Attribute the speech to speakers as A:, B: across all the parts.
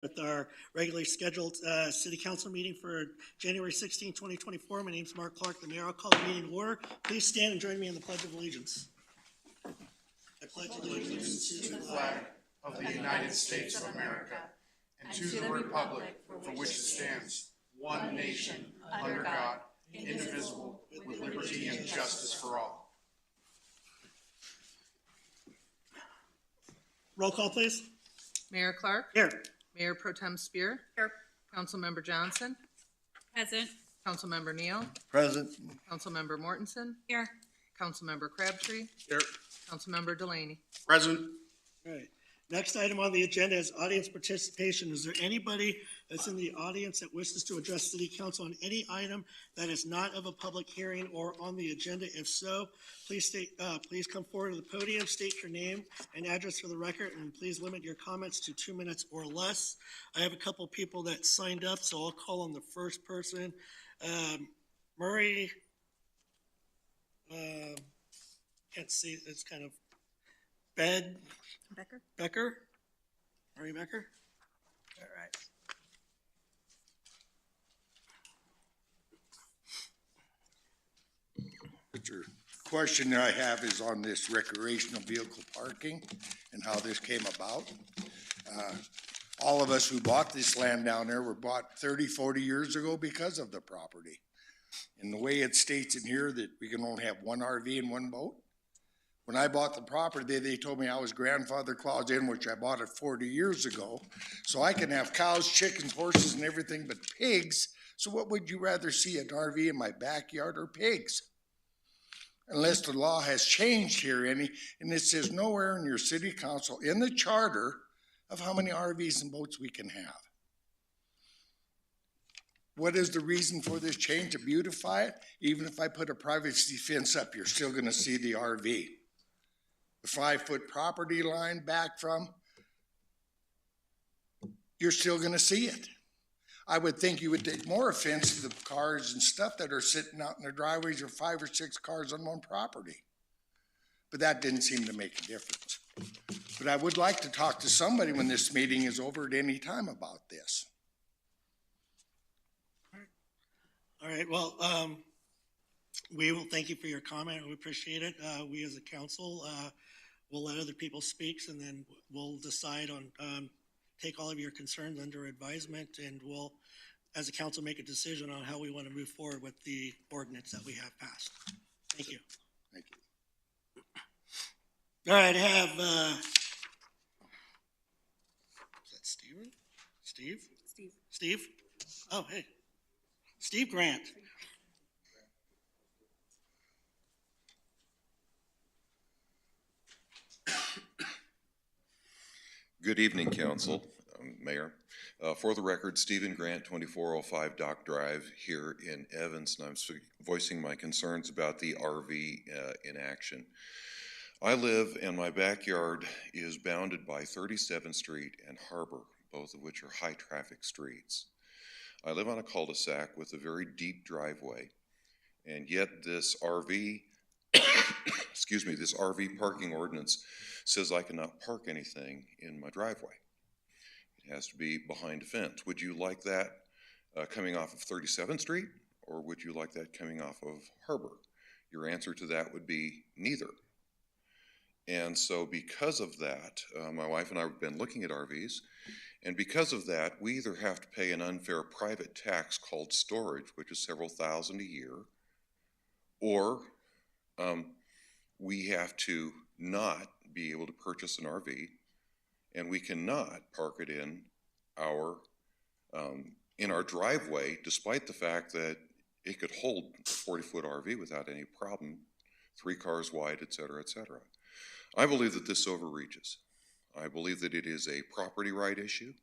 A: With our regularly scheduled city council meeting for January 16, 2024. My name is Mark Clark, the mayor. I'll call the meeting to order. Please stand and join me in the Pledge of Allegiance. I pledge allegiance to the flag
B: of the United States of America and to the republic for which it stands, one nation, under God, indivisible, with liberty and justice for all.
A: Roll call, please.
C: Mayor Clark.
A: Here.
C: Mayor Pro Tem Spear.
D: Here.
C: Councilmember Johnson.
D: Present.
C: Councilmember Neal.
E: Present.
C: Councilmember Mortensen.
D: Here.
C: Councilmember Crabtree.
B: Here.
C: Councilmember Delaney.
B: Present.
A: All right. Next item on the agenda is audience participation. Is there anybody that's in the audience that wishes to address city council on any item that is not of a public hearing or on the agenda? If so, please come forward to the podium, state your name and address for the record, and please limit your comments to 2 minutes or less. I have a couple people that signed up, so I'll call on the first person. Murray, can't see, it's kind of Becker? Murray Becker? All right.
E: The question I have is on this recreational vehicle parking and how this came about. All of us who bought this land down there were bought 30, 40 years ago because of the property. And the way it states in here that we can only have one RV and one boat. When I bought the property, they told me I was grandfather clause in, which I bought it 40 years ago. So I can have cows, chickens, horses, and everything but pigs. So what would you rather see, an RV in my backyard or pigs? Unless the law has changed here and it says nowhere in your city council, in the charter, of how many RVs and boats we can have. What is the reason for this change? To beautify it? Even if I put a privacy fence up, you're still gonna see the RV. The 5-foot property line back from, you're still gonna see it. I would think you would take more offense to the cars and stuff that are sitting out in the driveways, or 5 or 6 cars on one property. But that didn't seem to make a difference. But I would like to talk to somebody when this meeting is over at any time about this.
A: All right, well, we will thank you for your comment. We appreciate it. We as a council, we'll let other people speak, and then we'll decide on, take all of your concerns under advisement, and we'll, as a council, make a decision on how we want to move forward with the ordinance that we have passed. Thank you.
E: Thank you.
A: All right, I have, is that Steven? Steve? Steve? Oh, hey. Steve Grant.
F: Good evening, Council, Mayor. For the record, Stephen Grant, 2405 Dock Drive here in Evans, and I'm voicing my concerns about the RV in action. I live and my backyard is bounded by 37th Street and Harbor, both of which are high traffic streets. I live on a cul-de-sac with a very deep driveway, and yet this RV, excuse me, this RV parking ordinance says I cannot park anything in my driveway. It has to be behind a fence. Would you like that coming off of 37th Street, or would you like that coming off of Harbor? Your answer to that would be neither. And so because of that, my wife and I have been looking at RVs, and because of that, we either have to pay an unfair private tax called storage, which is several thousand a year, or we have to not be able to purchase an RV, and we cannot park it in our driveway, despite the fact that it could hold a 40-foot RV without any problem, 3 cars wide, et cetera, et cetera. I believe that this overreaches. I believe that it is a property right issue.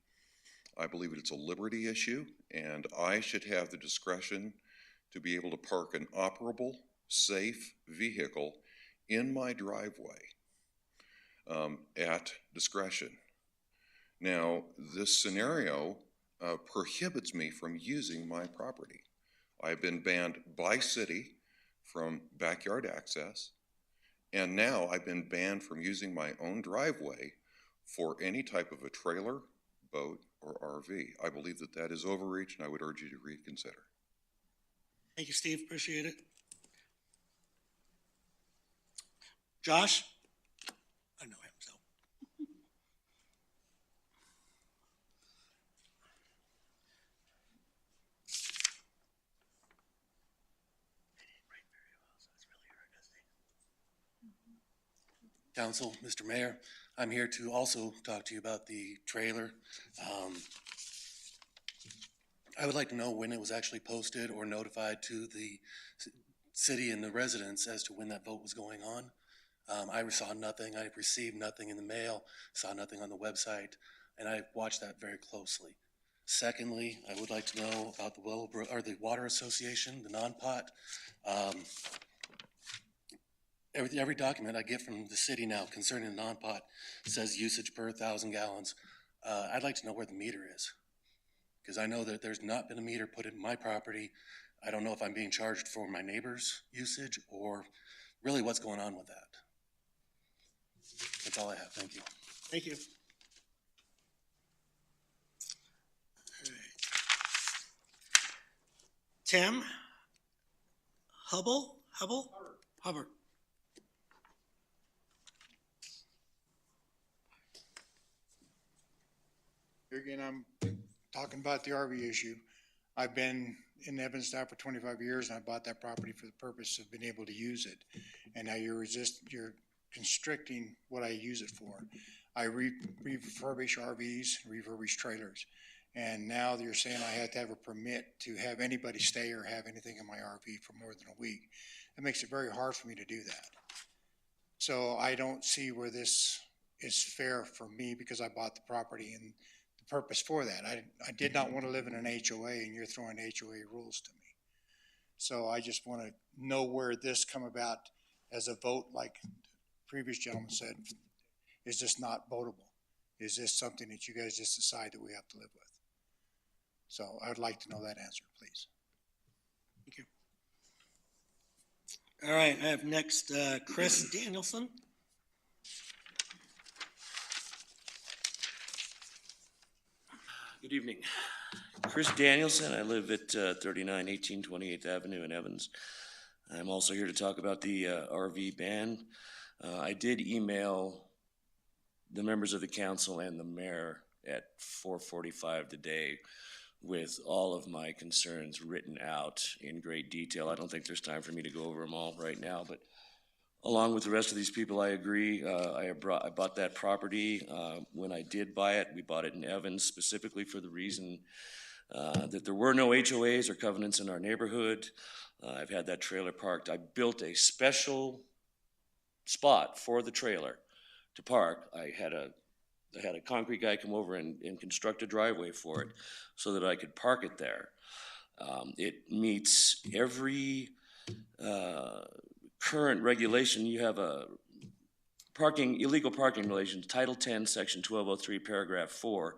F: I believe that it's a liberty issue, and I should have the discretion to be able to park an operable, safe vehicle in my driveway at discretion. Now, this scenario prohibits me from using my property. I've been banned by city from backyard access, and now I've been banned from using my own driveway for any type of a trailer, boat, or RV. I believe that that is overreach, and I would urge you to reconsider.
A: Thank you, Steve, appreciate it. Josh? I know him, so.
D: Council, Mr. Mayor, I'm here to also talk to you about the trailer. I would like to know when it was actually posted or notified to the city and the residents as to when that vote was going on. I saw nothing. I received nothing in the mail, saw nothing on the website, and I watched that very closely. Secondly, I would like to know about the the Water Association, the non-pot. Every document I get from the city now concerning the non-pot says usage per 1,000 gallons. I'd like to know where the meter is, because I know that there's not been a meter put in my property. I don't know if I'm being charged for my neighbor's usage or really what's going on with that. That's all I have. Thank you.
A: Thank you. All right. Tim? Hubbard.
B: Here again, I'm talking about the RV issue. I've been in Evanston for 25 years, and I bought that property for the purpose of being able to use it. And now you're constricting what I use it for. I refurbish RVs, refurbish trailers. And now you're saying I have to have a permit to have anybody stay or have anything in my RV for more than a week. It makes it very hard for me to do that. So I don't see where this is fair for me, because I bought the property and the purpose for that. I did not want to live in an HOA, and you're throwing HOA rules to me. So I just want to know where this come about as a vote, like the previous gentleman said. Is this not votable? Is this something that you guys just decide that we have to live with? So I would like to know that answer, please.
A: Thank you. All right, I have next Chris Danielson.
G: Good evening. Chris Danielson. I live at 3918 28th Avenue in Evans. I'm also here to talk about the RV ban. I did email the members of the council and the mayor at 4:45 today with all of my concerns written out in great detail. I don't think there's time for me to go over them all right now, but along with the rest of these people, I agree. I bought that property. When I did buy it, we bought it in Evans specifically for the reason that there were no HOAs or covenants in our neighborhood. I've had that trailer parked. I built a special spot for the trailer to park. I had a concrete guy come over and construct a driveway for it so that I could park it there. It meets every current regulation. You have a illegal parking regulations, Title 10, Section 1203, Paragraph 4,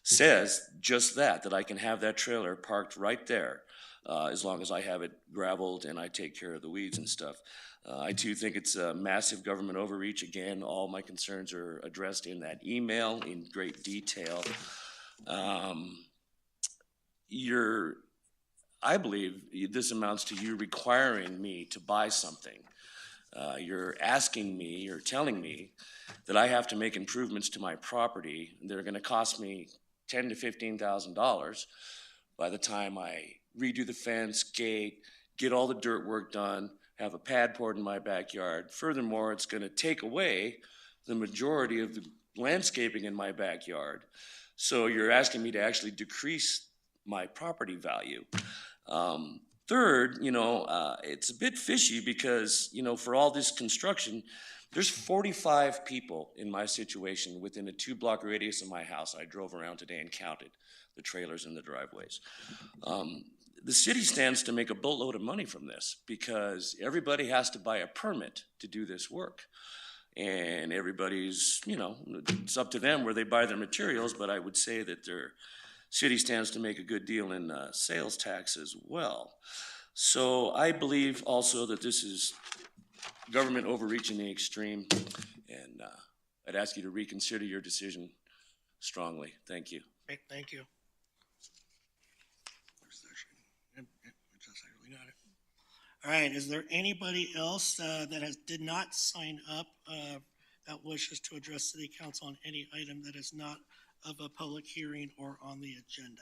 G: says just that I can have that trailer parked right there as long as I have it gravelled and I take care of the weeds and stuff. I too think it's a massive government overreach. Again, all my concerns are addressed in that email in great detail. I believe this amounts to you requiring me to buy something. You're asking me or telling me that I have to make improvements to my property that are going to cost me $10,000 to $15,000 by the time I redo the fence, gate, get all the dirt work done, have a pad poured in my backyard. Furthermore, it's going to take away the majority of the landscaping in my backyard. So you're asking me to actually decrease my property value. Third, it's a bit fishy because, for all this construction, there's 45 people in my situation within a 2-block radius of my house. I drove around today and counted the trailers and the driveways. The city stands to make a boatload of money from this because everybody has to buy a permit to do this work. And everybody's, it's up to them where they buy their materials, but I would say that their city stands to make a good deal in sales tax as well. So I believe also that this is government overreach in the extreme, and I'd ask you to reconsider your decision strongly. Thank you.
A: Great, thank you. Yep, I really got it. All right, is there anybody else that did not sign up that wishes to address city council on any item that is not of a public hearing or on the agenda?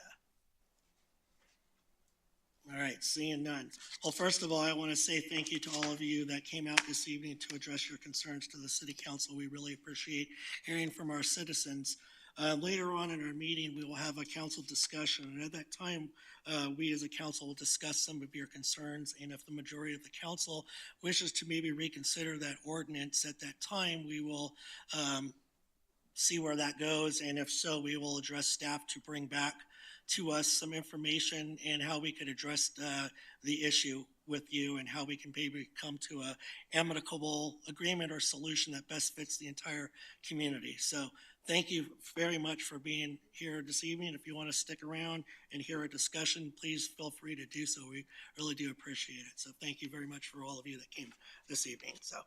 A: All right, seeing none. Well, first of all, I want to say thank you to all of you that came out this evening to address your concerns to the city council. We really appreciate hearing from our citizens. Later on in our meeting, we will have a council discussion, and at that time, we as a council will discuss some of your concerns, and if the majority of the council wishes to maybe reconsider that ordinance at that time, we will see where that goes, and if so, we will address staff to bring back to us some information and how we could address the issue with you and how we can maybe come to a amicable agreement or solution that best fits the entire community. So thank you very much for being here this evening. If you want to stick around and hear a discussion, please feel free to do so. We really do appreciate it. So thank you very much for all of you that came this evening. So.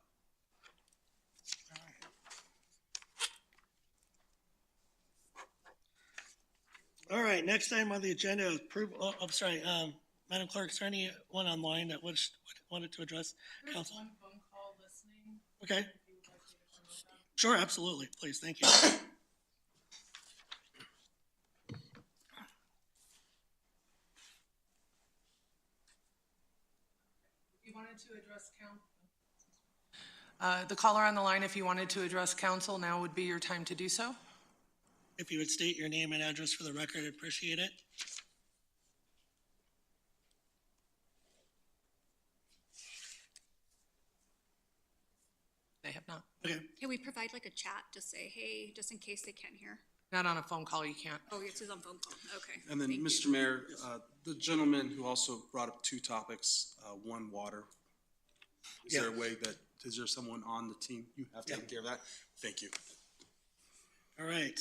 A: All right, next item on the agenda is approval, I'm sorry, Madam Clerk, is there anyone online that wanted to address council?
C: One phone call listening.
A: Okay. Sure, absolutely, please, thank you.
C: You wanted to address council? The caller on the line, if you wanted to address council, now would be your time to do so.
A: If you would state your name and address for the record, I'd appreciate it.
C: They have not.
A: Okay,
H: Can we provide like a chat to say, hey, just in case they can't hear?
C: Not on a phone call, you can't.
H: Oh, it's on phone call. Okay.
I: And then,
H: Thank you.
I: Mr. Mayor, the gentleman who also brought up two topics, one, water. Is there a way that, is there someone on the team you have taken care of that? Thank you.
A: all right.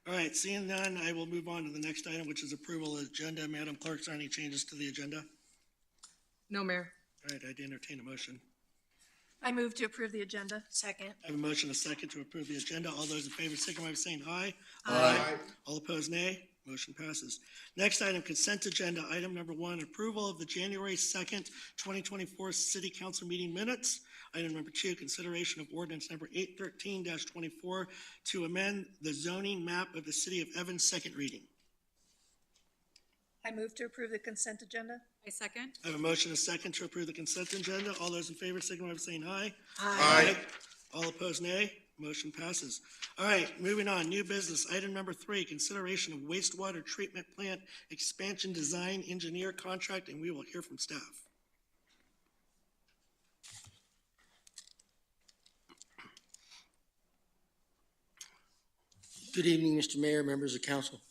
A: All right, seeing none, I will move on to the next item, which is approval of agenda. Madam Clerk, are there any changes to the agenda?
C: No, Mayor.
A: All right, I'd entertain a motion.
H: I move to approve the agenda. Second.
A: I have a motion, a second, to approve the agenda. All those in favor, signify by saying aye. Aye. All opposed, nay. Motion passes. Next item, consent agenda. Item number one, approval of the January 2nd, 2024 City Council meeting minutes. Item number two, consideration of ordinance number 813-24 to amend the zoning map of the city of Evans, second reading.
J: I move to approve the consent agenda.
H: I second.
A: I have a motion, a second, to approve the consent agenda. All those in favor, signify by saying aye.
E: Aye.
A: All opposed, nay. Motion passes. All right, moving on, new business. Item number three, consideration of wastewater treatment plant expansion design engineer contract, and we will hear from staff.
K: Good evening, Mr. Mayor, members of council.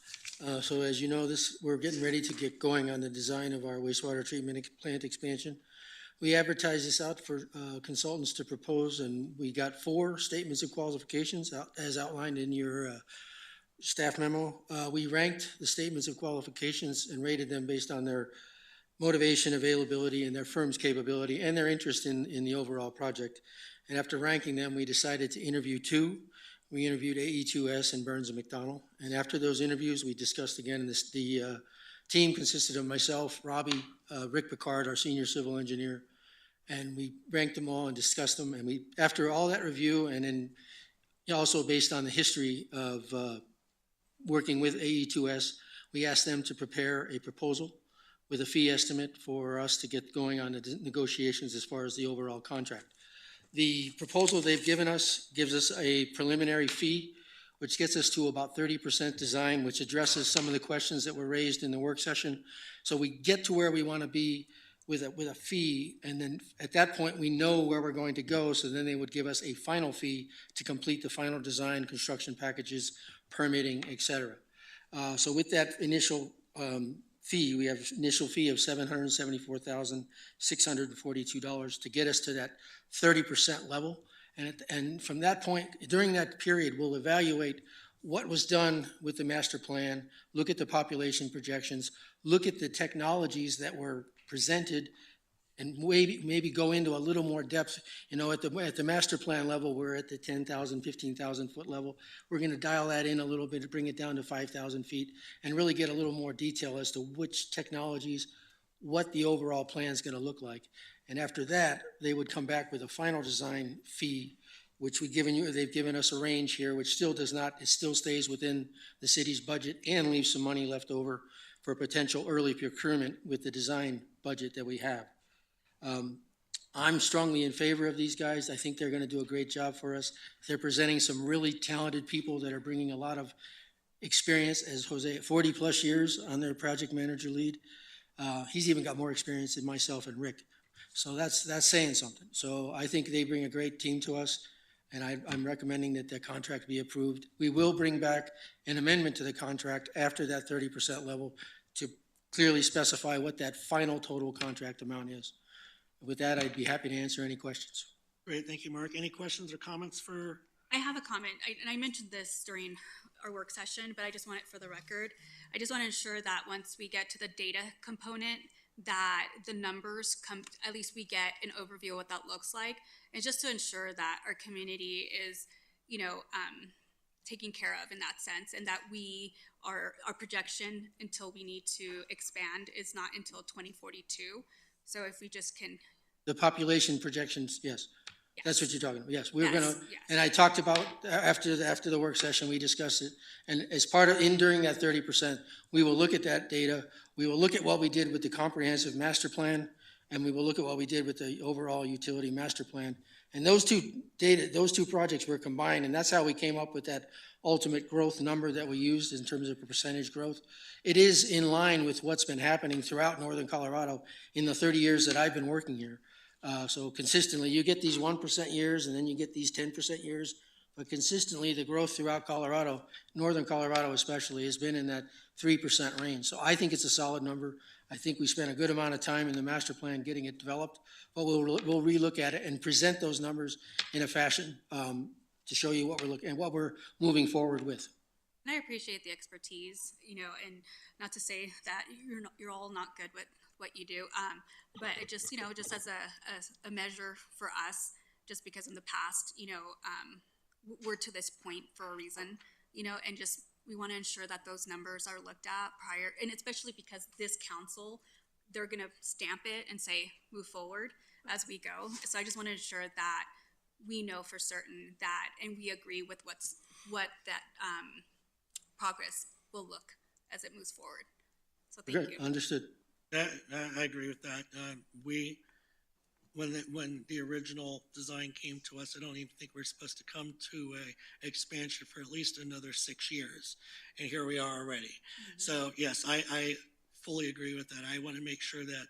K: So as you know, we're getting ready to get going on the design of our wastewater treatment plant expansion. We advertised this out for consultants to propose, and we got 4 statements of qualifications as outlined in your staff memo. We ranked the statements of qualifications and rated them based on their motivation, availability, and their firm's capability, and their interest in the overall project. And after ranking them, we decided to interview 2. We interviewed AE2S and Burns and McDonnell. And after those interviews, we discussed again, the team consisted of myself, Robbie, Rick Picard, our senior civil engineer, and we ranked them all and discussed them. And we, after all that review, and then also based on the history of working with AE2S, we asked them to prepare a proposal with a fee estimate for us to get going on the negotiations as far as the overall contract. The proposal they've given us gives us a preliminary fee, which gets us to about 30% design, which addresses some of the questions that were raised in the work session. So we get to where we want to be with a fee, and then at that point, we know where we're going to go, so then they would give us a final fee to complete the final design, construction packages, permitting, et cetera. So with that initial fee, we have initial fee of $774,642 to get us to that 30% level. And from that point, during that period, we'll evaluate what was done with the master plan, look at the population projections, look at the technologies that were presented and maybe go into a little more depth. You know, at the master plan level, we're at the 10,000, 15,000 foot level. We're gonna dial that in a little bit to bring it down to 5,000 feet and really get a little more detail as to which technologies, what the overall plan is gonna look like. And after that, they would come back with a final design fee, which they've given us a range here, which still does not, it still stays within the city's budget and leaves some money left over for potential early procurement with the design budget that we have. I'm strongly in favor of these guys. I think they're gonna do a great job for us. They're presenting some really talented people that are bringing a lot of experience, as Jose, 40-plus years on their project manager lead. He's even got more experience than myself and Rick. So that's saying something. So I think they bring a great team to us, and I'm recommending that the contract be approved. We will bring back an amendment to the contract after that 30% level to clearly specify what that final total contract amount is. With that, I'd be happy to answer any questions.
A: Great, thank you, Mark. Any questions or comments for,
H: I have a comment, and I mentioned this during our work session, but I just want it for the record. I just want to ensure that once we get to the data component, that the numbers come, at least we get an overview of what that looks like. And just to ensure that our community is, taken care of in that sense, and that our projection until we need to expand is not until 2042. So if we just can.
K: The population projections, yes. That's what you're talking about. Yes, we're
H: Yes,
K: gonna,
H: yes.
K: and I talked about, after the work session, we discussed it. And as part of, during that 30%, we will look at that data. We will look at what we did with the comprehensive master plan, and we will look at what we did with the overall utility master plan. And those two projects were combined, and that's how we came up with that ultimate growth number that we used in terms of percentage growth. It is in line with what's been happening throughout northern Colorado in the 30 years that I've been working here. So consistently, you get these 1% years, and then you get these 10% years, but consistently, the growth throughout Colorado, northern Colorado especially, has been in that 3% range. So I think it's a solid number. I think we spent a good amount of time in the master plan getting it developed, but we'll relook at it and present those numbers in a fashion to show you what we're looking and what we're moving forward with.
H: And I appreciate the expertise, and not to say that you're all not good with what you do, but it just, just as a measure for us, just because in the past, we're to this point for a reason, and just we want to ensure that those numbers are looked at prior, and especially because this council, they're going to stamp it and say, move forward as we go. So I just want to ensure that we know for certain that, and we agree with what that progress will look as it moves forward. So thank you.
K: Understood.
A: I agree with that. When the original design came to us, I don't even think we're supposed to come to a expansion for at least another 6 years. And here we are already. Mm-hmm. So yes, I fully agree with that. I want to make sure that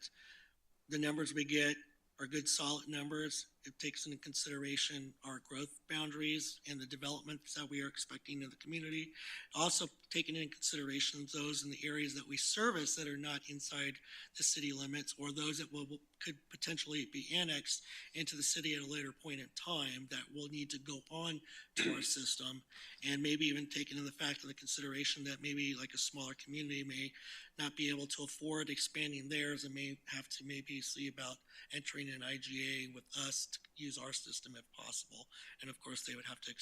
A: the numbers we get are good, solid numbers. It takes into consideration our growth boundaries and the developments that we are expecting in the community. Also taking into consideration those in the areas that we service that are not inside the city limits, or those that could potentially be annexed into the city at a later point in time that will need to go on to our system. And maybe even taking into the fact of the consideration that maybe like a smaller community may not be able to afford expanding theirs and may have to maybe see about entering an IGA with us to use our system if possible. And of course, they would have to,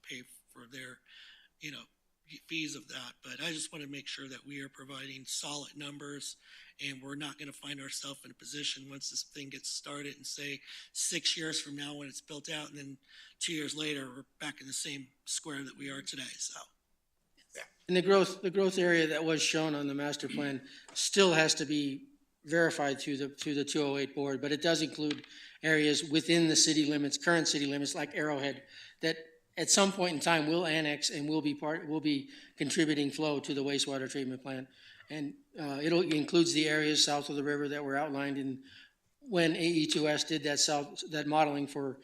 A: pay for their, fees of that. But I just want to make sure that we are providing solid numbers, and we're not going to find ourselves in a position once this thing gets started and say 6 years from now when it's built out, and then 2 years later, we're back in the same square that we are today. So.
K: And the growth area that was shown on the master plan still has to be verified through the 208 board, but it does include areas within the city limits, current city limits, like Arrowhead, that at some point in time will annex and will be contributing flow to the wastewater treatment plant. And it includes the areas south of the river that were outlined in when AE2S did that modeling for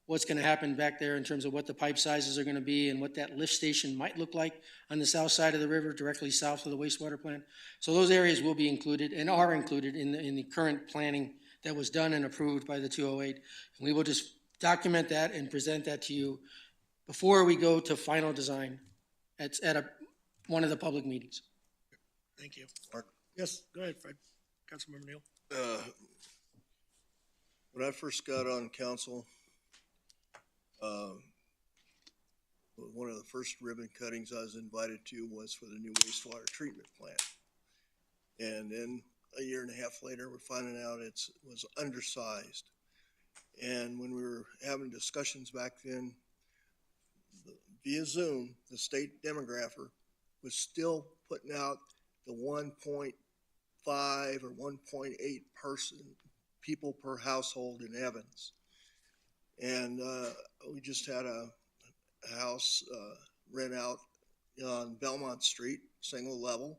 K: what's going to happen back there in terms of what the pipe sizes are going to be and what that lift station might look like on the south side of the river, directly south of the wastewater plant. So those areas will be included and are included in the current planning that was done and approved by the 208. And we will just document that and present that to you before we go to final design at one of the public meetings.
A: Thank you. Mark? Yes, go ahead, Fred. Councilmember Neal.
L: When I first got on council, one of the first ribbon cuttings I was invited to was for the new wastewater treatment plant. And then a year and a half later, we're finding out it was undersized. And when we were having discussions back then, via Zoom, the state demographer was still putting out the 1.5 or 1.8 people per household in Evans. And we just had a house rent out on Belmont Street, single level.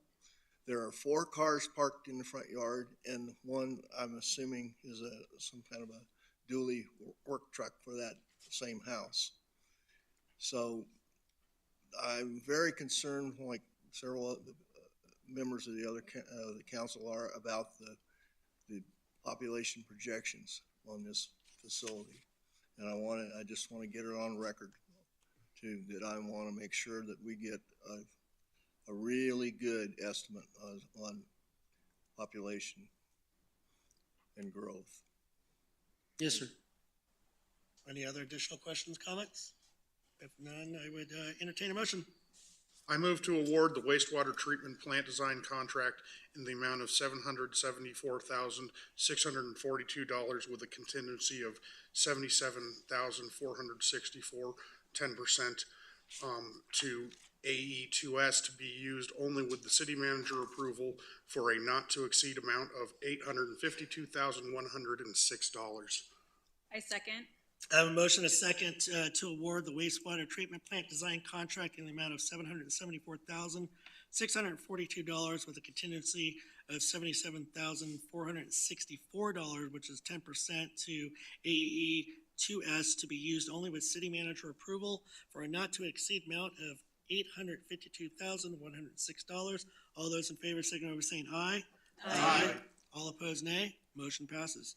L: There are 4 cars parked in the front yard, and one, I'm assuming, is some kind of a dually work truck for that same house. So I'm very concerned, like several members of the other the council are, about the population projections on this facility. And I just want to get it on record too, that I want to make sure that we get a really good estimate on population and growth.
K: Yes, sir.
A: Any other additional questions, comments? If none, I would entertain a motion.
M: I move to award the wastewater treatment plant design contract in the amount of $774,642 with a contingency of $77,464, 10%, to AE2S to be used only with the city manager approval for a not to exceed amount of $852,106.
H: I second.
A: I have a motion, a second, to award the wastewater treatment plant design contract in the amount of $774,642 with a contingency of $77,464, which is 10%, to AE2S to be used only with city manager approval for a not to exceed amount of $852,106. All those in favor signify by saying aye. Aye. All opposed, nay. Motion passes.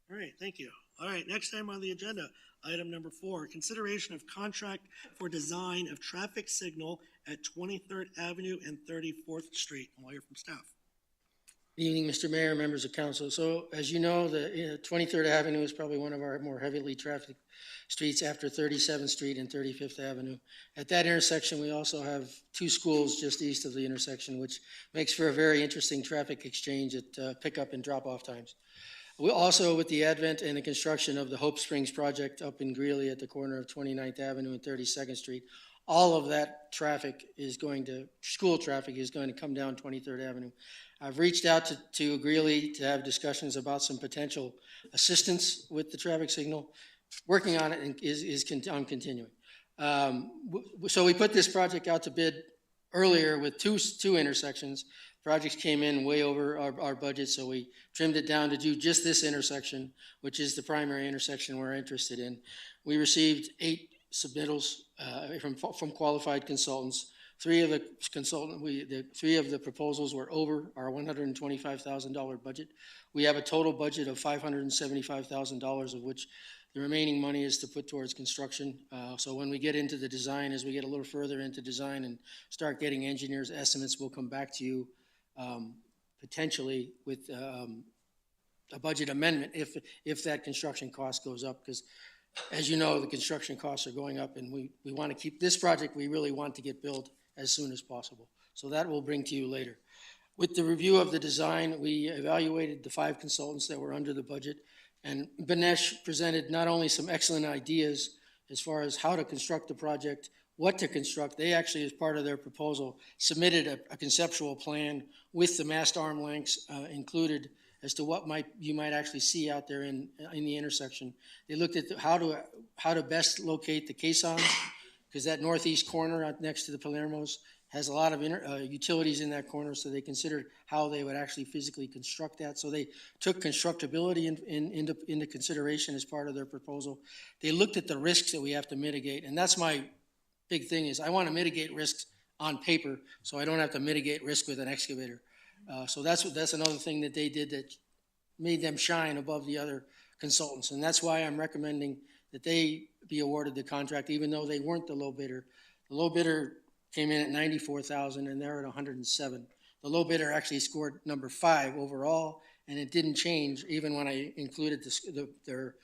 A: All right, thank you. All right, next item on the agenda, item number 4, consideration of contract for design of traffic signal at 23rd Avenue and 34th Street. I'll hear from staff.
K: Good evening, Mr. Mayor, members of council. So as you know, the 23rd Avenue is probably one of our more heavily trafficked streets after 37th Street and 35th Avenue. At that intersection, we also have 2 schools just east of the intersection, which makes for a very interesting traffic exchange at pickup and drop-off times. We also, with the advent and the construction of the Hope Springs project up in Greeley at the corner of 29th Avenue and 32nd Street, all of that traffic is school traffic is going to come down 23rd Avenue. I've reached out to Greeley to have discussions about some potential assistance with the traffic signal. Working on it and I'm continuing. So we put this project out to bid earlier with two intersections. Projects came in way over our budget, so we trimmed it down to do just this intersection, which is the primary intersection we're interested in. We received 8 submittals from qualified consultants. 3 of the proposals were over our $125,000 budget. We have a total budget of $575,000, of which the remaining money is to put towards construction. So when we get into the design, as we get a little further into design and start getting engineers' estimates, we'll come back to you potentially with a budget amendment if that construction cost goes up, because as you know, the construction costs are going up, and we want to keep this project. We really want to get built as soon as possible. So that we'll bring to you later. With the review of the design, we evaluated the 5 consultants that were under the budget, and Banesh presented not only some excellent ideas as far as how to construct the project, what to construct. They actually, as part of their proposal, submitted a conceptual plan with the mast arm lengths included as to what you might actually see out there in the intersection. They looked at how to best locate the caissons, because that northeast corner out next to the Palermo's has a lot of utilities in that corner, so they considered how they would actually physically construct that. So they took constructability into consideration as part of their proposal. They looked at the risks that we have to mitigate, and that's my big thing is I want to mitigate risks on paper, so I don't have to mitigate risk with an excavator. So that's another thing that they did that made them shine above the other consultants, and that's why I'm recommending that they be awarded the contract, even though they weren't the low bidder. The low bidder came in at $94,000, and they're at $107,000. The low bidder actually scored number 5 overall, and it didn't change even when I included their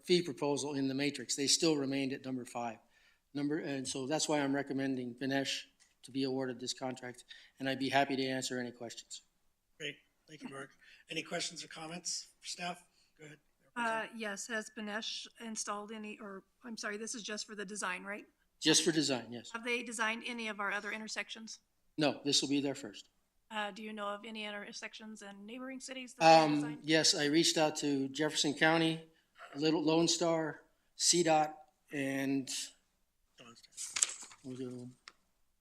K: fee proposal in the matrix. They still remained at number 5. And so that's why I'm recommending Benesh to be awarded this contract, and I'd be happy to answer any questions.
A: Great, thank you, Mark. Any questions or comments for staff? Go ahead.
J: Yes, has Benesh installed any, or, I'm sorry, this is just for the design, right?
K: Just for design, yes.
J: Have they designed any of our other intersections?
K: No, this will be their first.
J: Do you know of any intersections in neighboring cities that they designed?
K: Yes, I reached out to Jefferson County, Little Lone Star, CDOT, and what was the other one?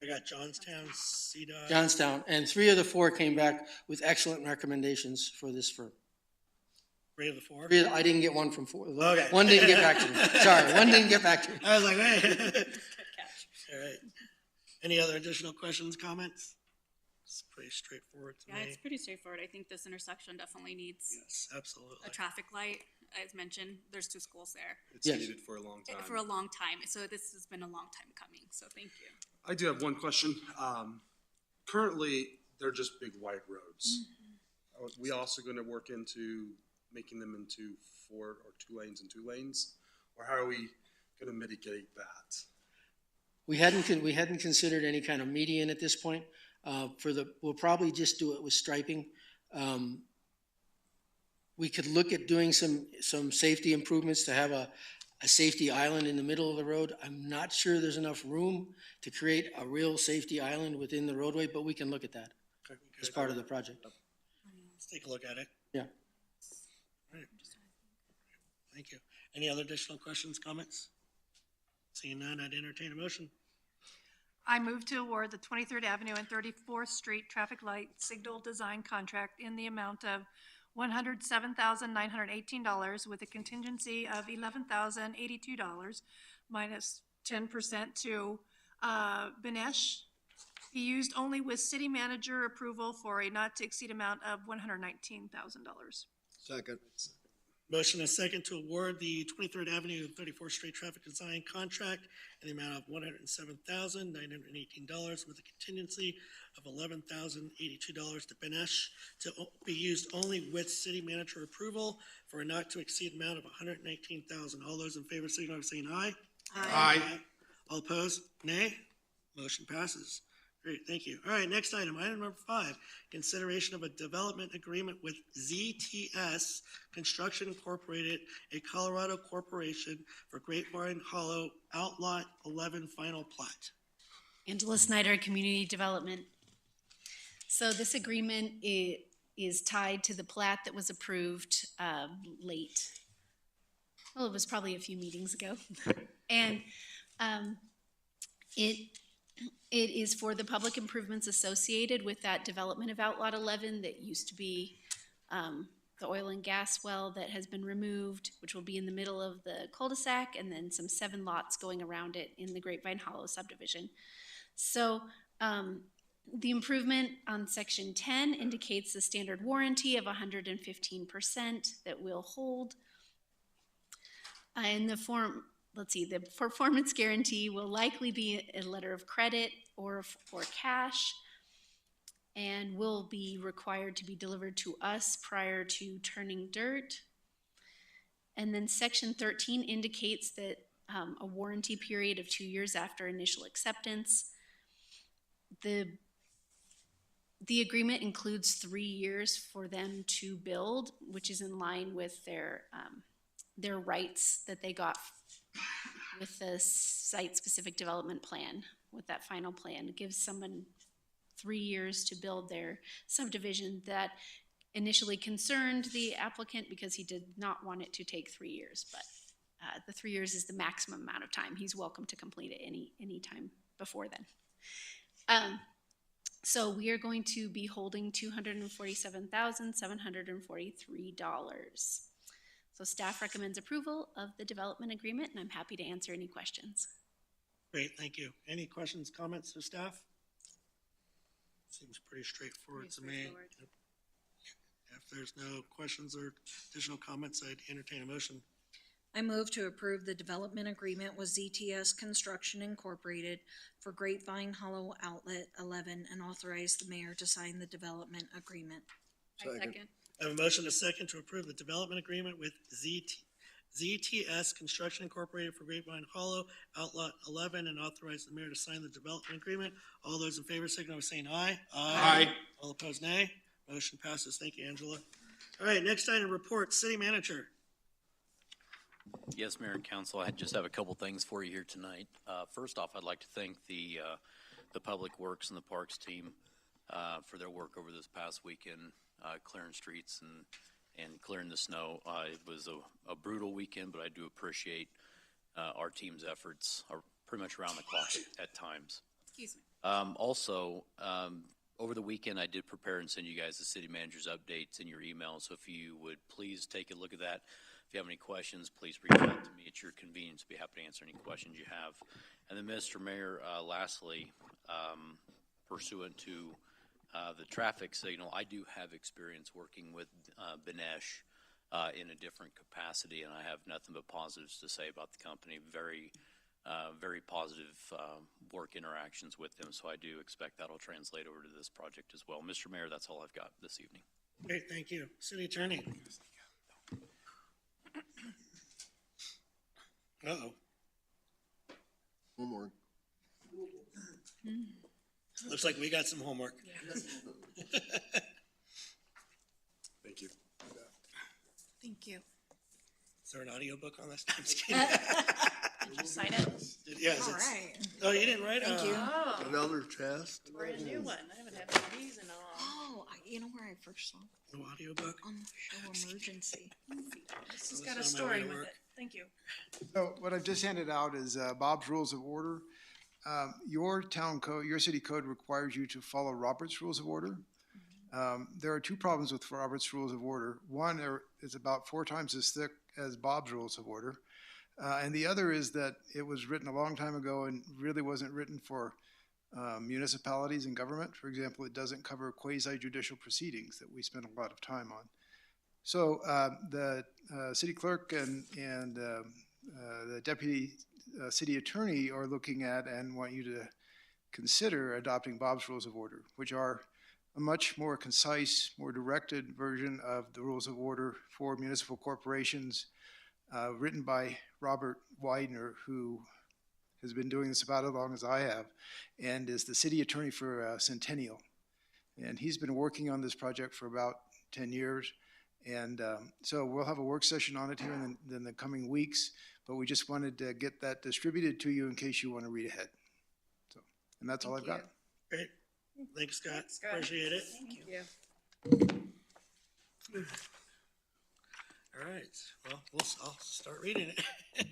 A: I got Johnstown, CDOT.
K: Johnstown, and 3 of the 4 came back with excellent recommendations for this firm.
A: 3 of the 4?
K: I didn't get one from 4.
A: Okay.
K: One didn't get back to me. Sorry, one didn't get back to me.
A: I was like, hey. All right. Any other additional questions, comments? It's pretty straightforward to
H: Yeah,
A: me.
H: it's pretty straightforward. I think this intersection definitely needs
A: Yes, absolutely.
H: a traffic light. As mentioned, there's 2 schools there
I: It's
K: Yes.
I: needed for a long time.
H: for a long time. So this has been a long time coming. So thank you.
I: I do have one question. Currently, they're just big wide roads. Are we also gonna work into making them into 4 or 2 lanes and 2 lanes? Or how are we gonna mitigate that?
K: We hadn't considered any kind of median at this point. We'll probably just do it with striping. We could look at doing some safety improvements to have a safety island in the middle of the road. I'm not sure there's enough room to create a real safety island within the roadway, but we can look at that as part of the project.
A: Let's take a look at it.
K: Yeah.
A: All right. Thank you. Any other additional questions, comments? Seeing none, I'd entertain a motion.
J: I move to award the 23rd Avenue and 34th Street traffic light signal design contract in the amount of $107,918 with a contingency of $11,082 minus 10% to Benesh. Be used only with city manager approval for a not to exceed amount of $119,000.
L: Second.
A: Motion is second to award the 23rd Avenue and 34th Street traffic design contract in the amount of $107,918 with a contingency of $11,082 to Benesh to be used only with city manager approval for a not to exceed amount of $119,000. All those in favor signify by saying aye.
M: Aye.
A: All opposed, nay. Motion passes. Great, thank you. All right, next item, item number 5, consideration of a development agreement with ZTS Construction Incorporated, a Colorado corporation for Grapevine Hollow Outlot 11 final plat.
N: Angela Snyder, Community Development. So this agreement is tied to the plat that was approved late. Well, it was probably a few meetings ago. And it is for the public improvements associated with that development of Outlot 11 that used to be the oil and gas well that has been removed, which will be in the middle of the cul-de-sac, and then some 7 lots going around it in the Grapevine Hollow subdivision. So the improvement on section 10 indicates the standard warranty of 115% that will hold. In the form, let's see, the performance guarantee will likely be a letter of credit or cash, and will be required to be delivered to us prior to turning dirt. And then section 13 indicates that a warranty period of 2 years after initial acceptance. The agreement includes 3 years for them to build, which is in line with their rights that they got with the site-specific development plan. With that final plan, it gives someone 3 years to build their subdivision. That initially concerned the applicant because he did not want it to take 3 years, but the 3 years is the maximum amount of time. He's welcome to complete it any time before then. So we are going to be holding $247,743. So staff recommends approval of the development agreement, and I'm happy to answer any questions.
A: Great, thank you. Any questions, comments to staff? Seems pretty straightforward to me. If there's no questions or additional comments, I'd entertain a motion.
O: I move to approve the development agreement with ZTS Construction Incorporated for Grapevine Hollow Outlet 11 and authorize the mayor to sign the development agreement.
L: Second.
A: I have a motion and a second to approve the development agreement with ZTS Construction Incorporated for Grapevine Hollow, Outlot 11, and authorize the mayor to sign the development agreement. All those in favor signify by saying aye.
I: Aye.
A: All opposed, nay. Motion passes. Thank you, Angela. All right, next item, report, city manager.
P: Yes, Mayor and Council, I just have a couple things for you here tonight. First off, I'd like to thank the Public Works and the Parks team for their work over this past weekend, clearing streets and clearing the snow. It was a brutal weekend, but I do appreciate our team's efforts are pretty much around the clock at times.
H: Excuse me.
P: Also, over the weekend, I did prepare and send you guys the city manager's updates in your email, so if you would please take a look at that. If you have any questions, please reach out to me at your convenience. Be happy to answer any questions you have. And then, Mr. Mayor, lastly, pursuant to the traffic signal, I do have experience working with Benesh in a different capacity, and I have nothing but positives to say about the company. Very positive work interactions with them, so I do expect that'll translate over to this project as well. Mr. Mayor, that's all I've got this evening.
A: Great, thank you. City attorney. Uh-oh.
L: Homework.
A: Looks like we got some homework.
I: Thank you.
H: Thank you.
A: Is there an audiobook on this? I'm just kidding.
J: Did you sign it?
A: Yes,
O: All
A: it's,
O: right.
A: oh, you didn't write it?
O: Thank you.
J: Oh,
L: Another test.
J: brand new one. I haven't had one of these in a long.
O: Oh, you know where I first saw it?
A: No audiobook?
O: On the show Emergency.
J: This has
A: This
J: got a
A: is on my way
J: story
A: to
J: with
A: work.
J: it. Thank you.
Q: So what I've just handed out is Bob's Rules of Order. Your town code, your city code requires you to follow Robert's Rules of Order. There are two problems with Robert's Rules of Order. One is about 4 times as thick as Bob's Rules of Order. And the other is that it was written a long time ago and really wasn't written for municipalities and government. For example, it doesn't cover quasi-judicial proceedings that we spend a lot of time on. So the city clerk and the deputy city attorney are looking at and want you to consider adopting Bob's Rules of Order, which are a much more concise, more directed version of the Rules of Order for municipal corporations, written by Robert Widener, who has been doing this about as long as I have, and is the city attorney for Centennial. And he's been working on this project for about 10 years. And so we'll have a work session on it here in the coming weeks, but we just wanted to get that distributed to you in case you want to read ahead. So, and that's all I've got.
A: Great. Thanks, Scott.
J: Scott.
A: Appreciate it.
J: Thank you.
A: All right, well, I'll start reading it.
H: We'll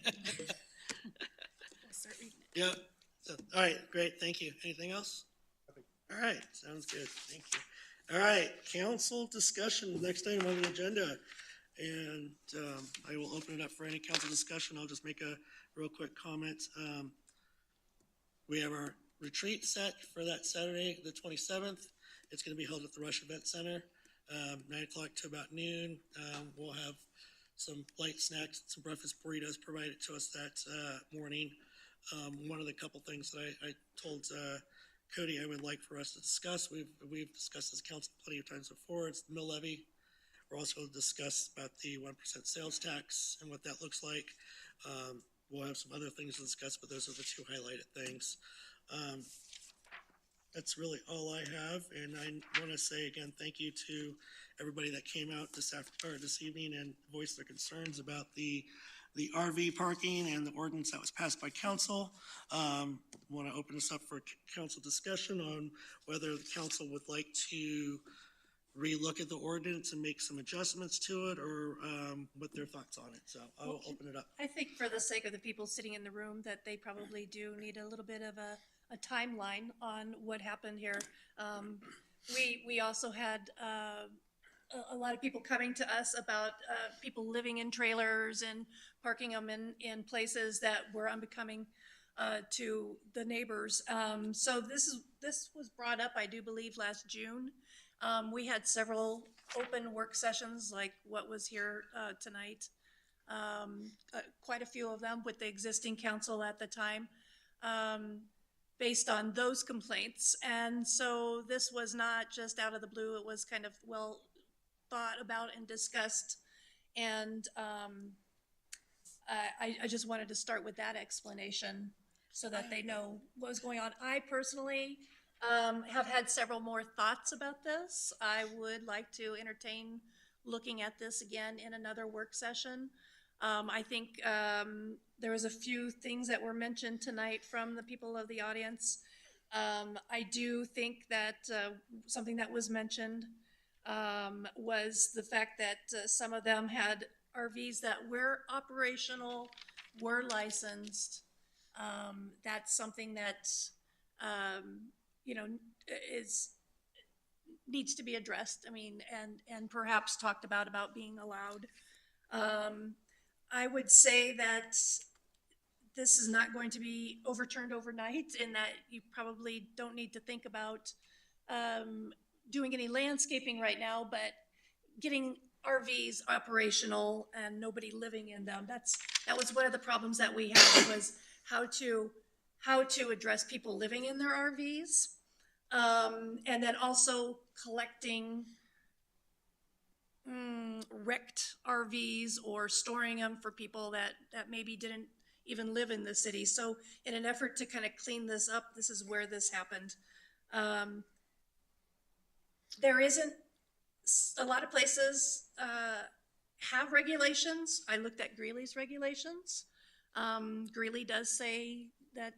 H: start reading it.
A: Yeah, so, all right, great, thank you. Anything else? All right, sounds good, thank you. All right, council discussion, next item on the agenda. And I will open it up for any council discussion. I'll just make a real quick comment. We have our retreat set for that Saturday, the 27th. It's going to be held at the Rush Event Center, 9 o'clock to about noon. We'll have some light snacks, some breakfast burritos provided to us that morning. One of the couple things that I told Cody I would like for us to discuss, we've discussed this council plenty of times before, it's the mill levy. We're also going to discuss about the 1% sales tax and what that looks like. We'll have some other things to discuss, but those are the two highlighted things. That's really all I have, and I want to say again, thank you to everybody that came out this evening and voiced their concerns about the RV parking and the ordinance that was passed by council. Want to open this up for council discussion on whether the council would like to relook at the ordinance and make some adjustments to it, or what their thoughts on it. So I'll open it up.
J: I think for the sake of the people sitting in the room, that they probably do need a little bit of a timeline on what happened here. We also had a lot of people coming to us about people living in trailers and parking them in places that were unbecoming to the neighbors. So this was brought up, I do believe, last June. We had several open work sessions like what was here tonight. Quite a few of them with the existing council at the time, based on those complaints. And so this was not just out of the blue. It was kind of well thought about and discussed. And I just wanted to start with that explanation so that they know what was going on. I personally have had several more thoughts about this. I would like to entertain looking at this again in another work session. I think there was a few things that were mentioned tonight from the people of the audience. I do think that something that was mentioned was the fact that some of them had RVs that were operational, were licensed. That's something that, needs to be addressed. I mean, and perhaps talked about being allowed. I would say that this is not going to be overturned overnight, and that you probably don't need to think about doing any landscaping right now, but getting RVs operational and nobody living in them. That was one of the problems that we had, was how to address people living in their RVs. And then also collecting wrecked RVs or storing them for people that maybe didn't even live in the city. So in an effort to kind of clean this up, this is where this happened. There isn't, a lot of places have regulations. I looked at Greeley's regulations. Greeley does say that,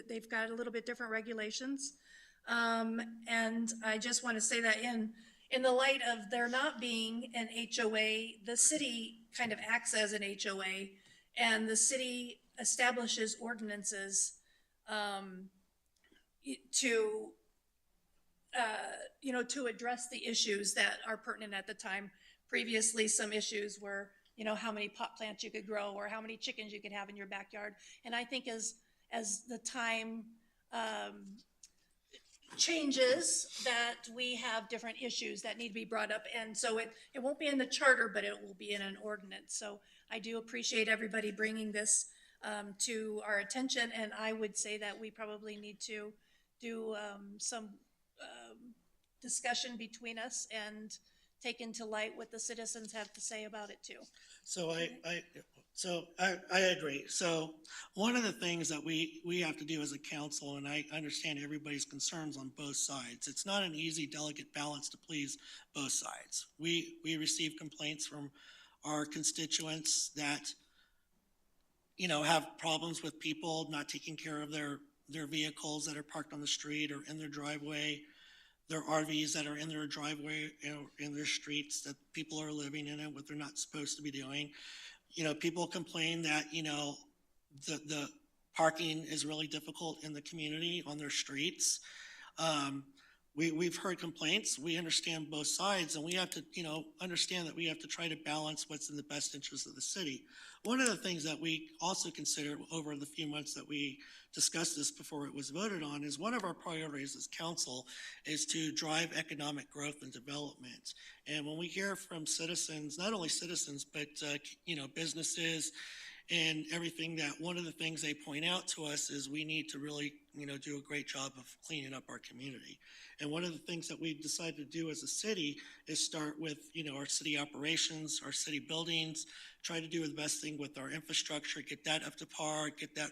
J: they've got a little bit different regulations. And I just want to say that in the light of there not being an HOA, the city kind of acts as an HOA, and the city establishes ordinances to address the issues that are pertinent at the time. Previously, some issues were, how many pot plants you could grow or how many chickens you could have in your backyard. And I think as the time changes, that we have different issues that need to be brought up. And so it won't be in the charter, but it will be in an ordinance. So I do appreciate everybody bringing this to our attention. And I would say that we probably need to do some discussion between us and take into light what the citizens have to say about it too.
A: So I agree. So one of the things that we have to do as a council, and I understand everybody's concerns on both sides, it's not an easy, delicate balance to please both sides. We receive complaints from our constituents that, have problems with people not taking care of their vehicles that are parked on the street or in their driveway, their RVs that are in their driveway, in their streets, that people are living in it, what they're not supposed to be doing. People complain that, the parking is really difficult in the community on their streets. We've heard complaints. We understand both sides, and we have to, understand that we have to try to balance what's in the best interest of the city. One of the things that we also considered over the few months that we discussed this before it was voted on is one of our priorities as council is to drive economic growth and development. And when we hear from citizens, not only citizens, but, businesses and everything, that one of the things they point out to us is we need to really, do a great job of cleaning up our community. And one of the things that we decided to do as a city is start with, our city operations, our city buildings, try to do the best thing with our infrastructure, get that up to par, get that,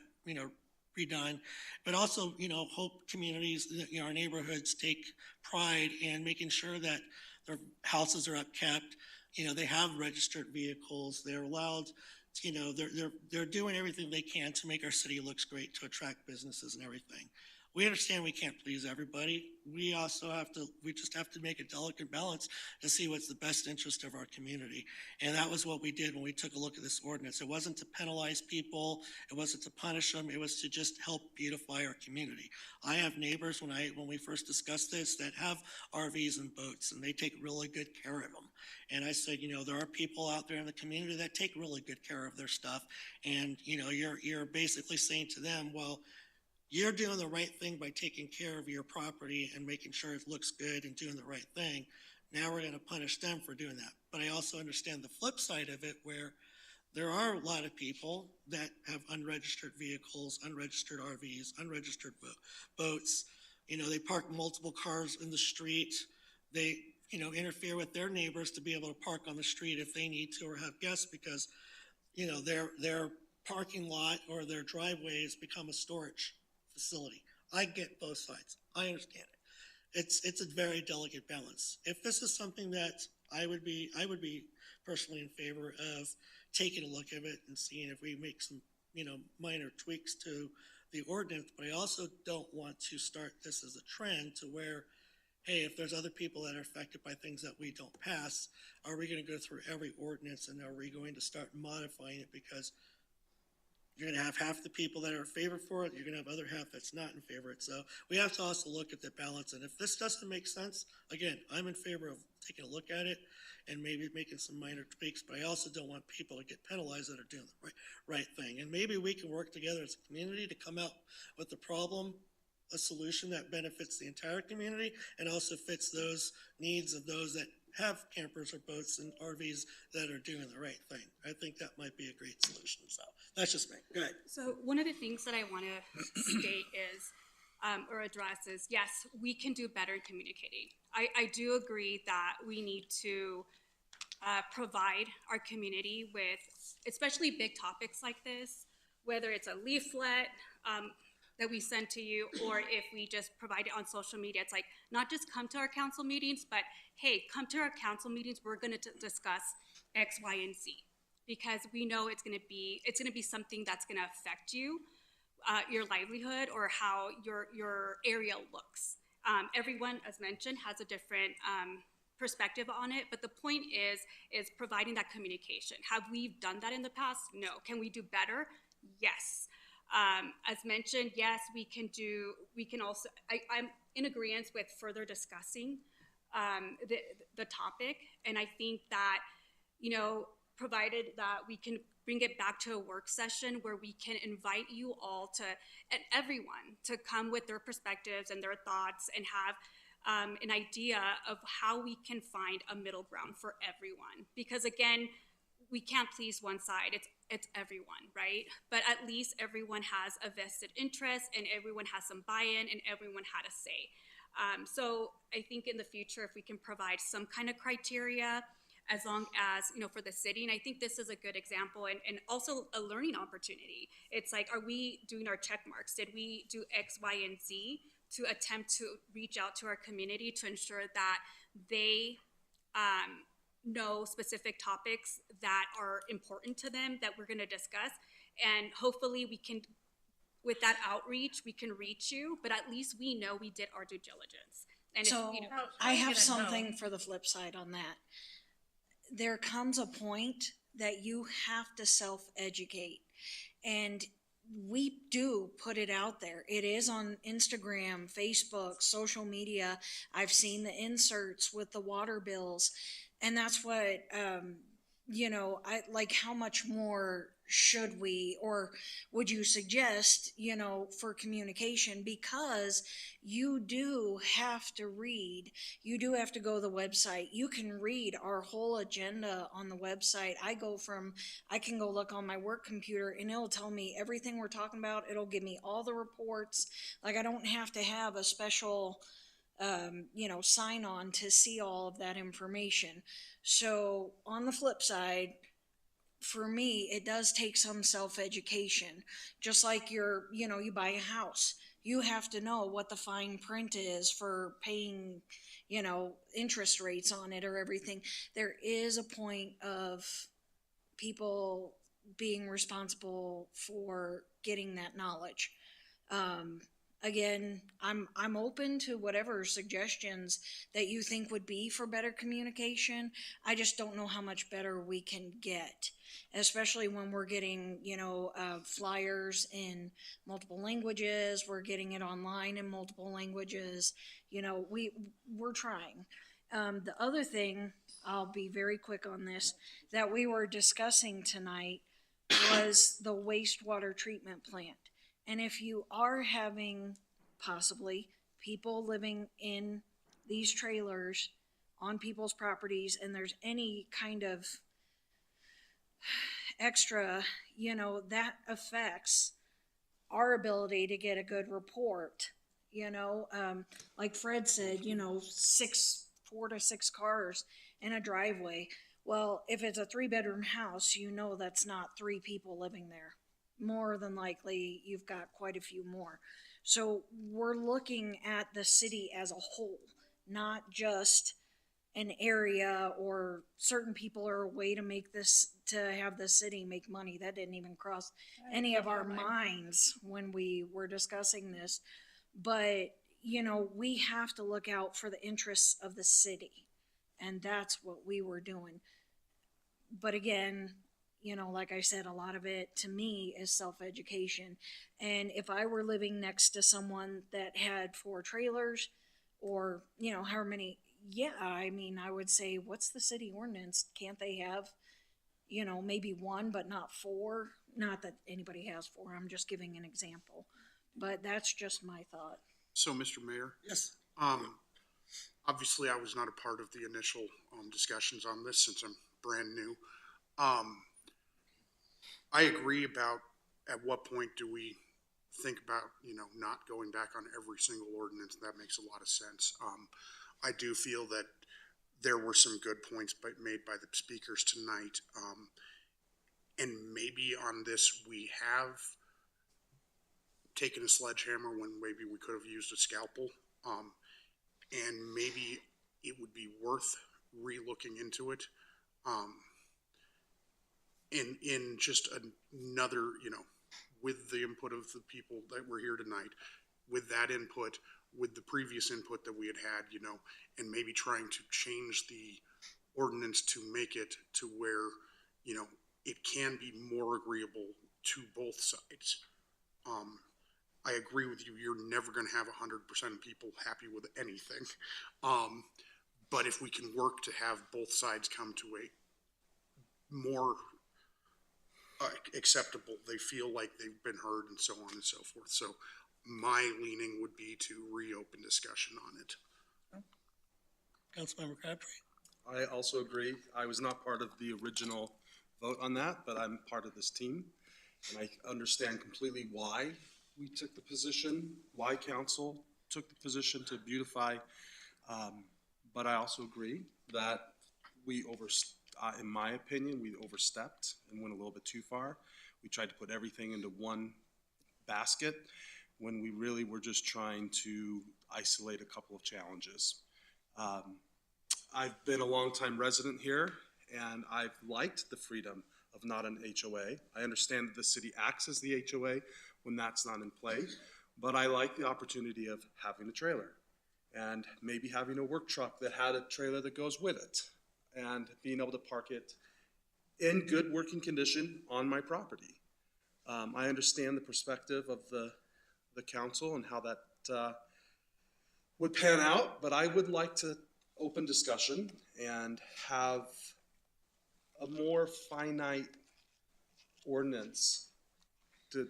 A: redone, but also, hope communities, our neighborhoods take pride in making sure that their houses are upkept. They have registered vehicles. They're allowed, they're doing everything they can to make our city looks great, to attract businesses and everything. We understand we can't please everybody. We just have to make a delicate balance to see what's the best interest of our community. And that was what we did when we took a look at this ordinance. It wasn't to penalize people. It wasn't to punish them. It was to just help beautify our community. I have neighbors when we first discussed this that have RVs and boats, and they take really good care of them. And I said, there are people out there in the community that take really good care of their stuff. And, you're basically saying to them, well, you're doing the right thing by taking care of your property and making sure it looks good and doing the right thing. Now we're going to punish them for doing that. But I also understand the flip side of it, where there are a lot of people that have unregistered vehicles, unregistered RVs, unregistered boats. They park multiple cars in the street. They interfere with their neighbors to be able to park on the street if they need to or have guests because, their parking lot or their driveway has become a storage facility. I get both sides. I understand it. It's a very delicate balance. If this is something that I would be personally in favor of taking a look at it and seeing if we make some, minor tweaks to the ordinance, but I also don't want to start this as a trend to where, hey, if there's other people that are affected by things that we don't pass, are we going to go through every ordinance and are we going to start modifying it because you're going to have half the people that are in favor for it, you're going to have other half that's not in favor of it. So we have to also look at the balance. And if this doesn't make sense, again, I'm in favor of taking a look at it and maybe making some minor tweaks, but I also don't want people to get penalized that are doing the right thing. And maybe we can work together as a community to come out with a solution that benefits the entire community and also fits those needs of those that have campers or boats and RVs that are doing the right thing. I think that might be a great solution. So that's just me. Go ahead.
H: So one of the things that I want to state is, or address is, yes, we can do better in communicating. I do agree that we need to provide our community with, especially big topics like this, whether it's a leaflet, that we send to you, or if we just provide it on social media. It's like, not just come to our council meetings, but hey, come to our council meetings, we're gonna discuss X, Y, and Z. Because we know it's gonna be something that's gonna affect you, your livelihood, or how your area looks. Everyone, as mentioned, has a different perspective on it, but the point is providing that communication. Have we done that in the past? No. Can we do better? Yes. As mentioned, yes, we can also, I'm in agreement with further discussing the topic. And I think that, provided that we can bring it back to a work session where we can invite you all and everyone to come with their perspectives and their thoughts and have an idea of how we can find a middle ground for everyone. Because again, we can't please one side. It's everyone, right? But at least everyone has a vested interest and everyone has some buy-in and everyone had a say. So I think in the future, if we can provide some kind of criteria, as long as, for the city, and I think this is a good example and also a learning opportunity. It's like, are we doing our check marks? Did we do X, Y, and Z to attempt to reach out to our community to ensure that they know specific topics that are important to them that we're going to discuss, and hopefully we can, with that outreach, we can reach you, but at least we know we did our due diligence. And
O: So I have something for the flip side on that. There comes a point that you have to self-educate, and we do put it out there. It is on Instagram, Facebook, social media. I've seen the inserts with the water bills. And that's what, I like, how much more should we, or would you suggest, for communication? Because you do have to read, you do have to go to the website. You can read our whole agenda on the website. I can go look on my work computer and it'll tell me everything we're talking about. It'll give me all the reports. Like, I don't have to have a special sign on to see all of that information. So on the flip side, for me, it does take some self-education. Just like you buy a house, you have to know what the fine print is for paying, interest rates on it or everything. There is a point of people being responsible for getting that knowledge. Again, I'm open to whatever suggestions that you think would be for better communication. I just don't know how much better we can get, especially when we're getting, flyers in multiple languages. We're getting it online in multiple languages. We're trying. The other thing, I'll be very quick on this, that we were discussing tonight was the wastewater treatment plant. And if you are having possibly people living in these trailers on people's properties and there's any kind of extra, that affects our ability to get a good report. Like Fred said, 6 4 to 6 cars in a driveway. Well, if it's a 3-bedroom house, you know that's not 3 people living there. More than likely, you've got quite a few more. So we're looking at the city as a whole, not just an area or certain people are a way to make this, to have the city make money. That didn't even cross any of our minds when we were discussing this. But, you know, we have to look out for the interests of the city. And that's what we were doing. But again, you know, like I said, a lot of it to me is self-education. And if I were living next to someone that had 4 trailers or, you know, however many, yeah, I mean, I would say, what's the city ordinance? Can't they have, you know, maybe 1, but not 4? Not that anybody has 4, I'm just giving an example. But that's just my thought.
M: So, Mr. Mayor,
A: Yes.
M: obviously I was not a part of the initial, discussions on this since I'm brand new. I agree about at what point do we think about, you know, not going back on every single ordinance. That makes a lot of sense. I do feel that there were some good points made by the speakers tonight. And maybe on this, we have taken a sledgehammer when maybe we could have used a scalpel. And maybe it would be worth re-looking into it. In just another, you know, with the input of the people that were here tonight, with that input, with the previous input that we had, you know, and maybe trying to change the ordinance to make it to where, you know, it can be more agreeable to both sides. I agree with you. You're never going to have 100% of people happy with anything. But if we can work to have both sides come to a more acceptable, they feel like they've been heard and so on and so forth. So my leaning would be to reopen discussion on it.
A: Councilmember Crabtree?
I: I also agree. I was not part of the original vote on that, but I'm part of this team. And I understand completely why we took the position, why council took the position to beautify. But I also agree that we in my opinion, we overstepped and went a little bit too far. We tried to put everything into one basket when we really were just trying to isolate a couple of challenges. I've been a longtime resident here, and I've liked the freedom of not an HOA. I understand that the city acts as the HOA when that's not in play, but I like the opportunity of having a trailer and maybe having a work truck that had a trailer that goes with it, and being able to park it in good working condition on my property. I understand the perspective of the council and how that would pan out, but I would like to open discussion and have a more finite ordinance to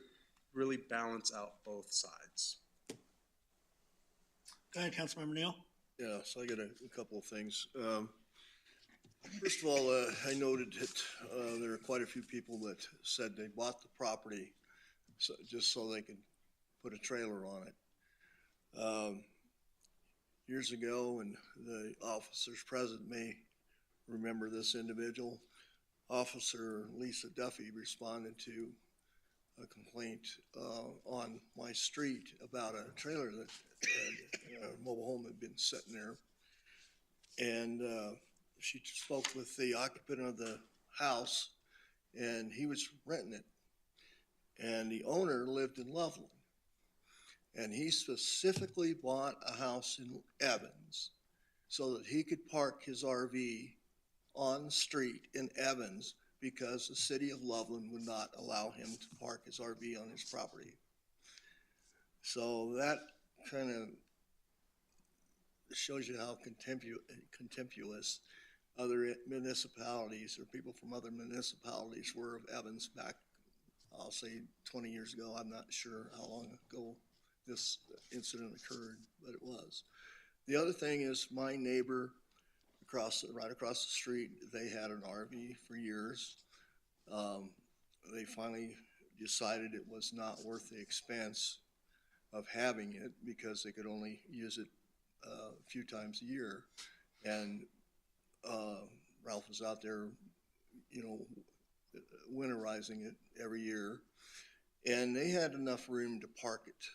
I: really balance out both sides.
A: Go ahead, Councilmember Neal.
L: Yeah, so I got a couple of things. First of all, I noted that there are quite a few people that said they bought the property just so they could put a trailer on it. Years ago, and the officers present may remember this individual, Officer Lisa Duffy responded to a complaint on my street about a trailer that a mobile home had been sitting there. And she spoke with the occupant of the house, and he was renting it. And the owner lived in Loveland. And he specifically bought a house in Evans so that he could park his RV on the street in Evans because the city of Loveland would not allow him to park his RV on his property. So that kind of shows you how contemptuous other municipalities or people from other municipalities were of Evans back, I'll say 20 years ago. I'm not sure how long ago this incident occurred, but it was. The other thing is my neighbor right across the street, they had an RV for years. They finally decided it was not worth the expense of having it because they could only use it a few times a year. And, Ralph was out there, you know, winterizing it every year. And they had enough room to park it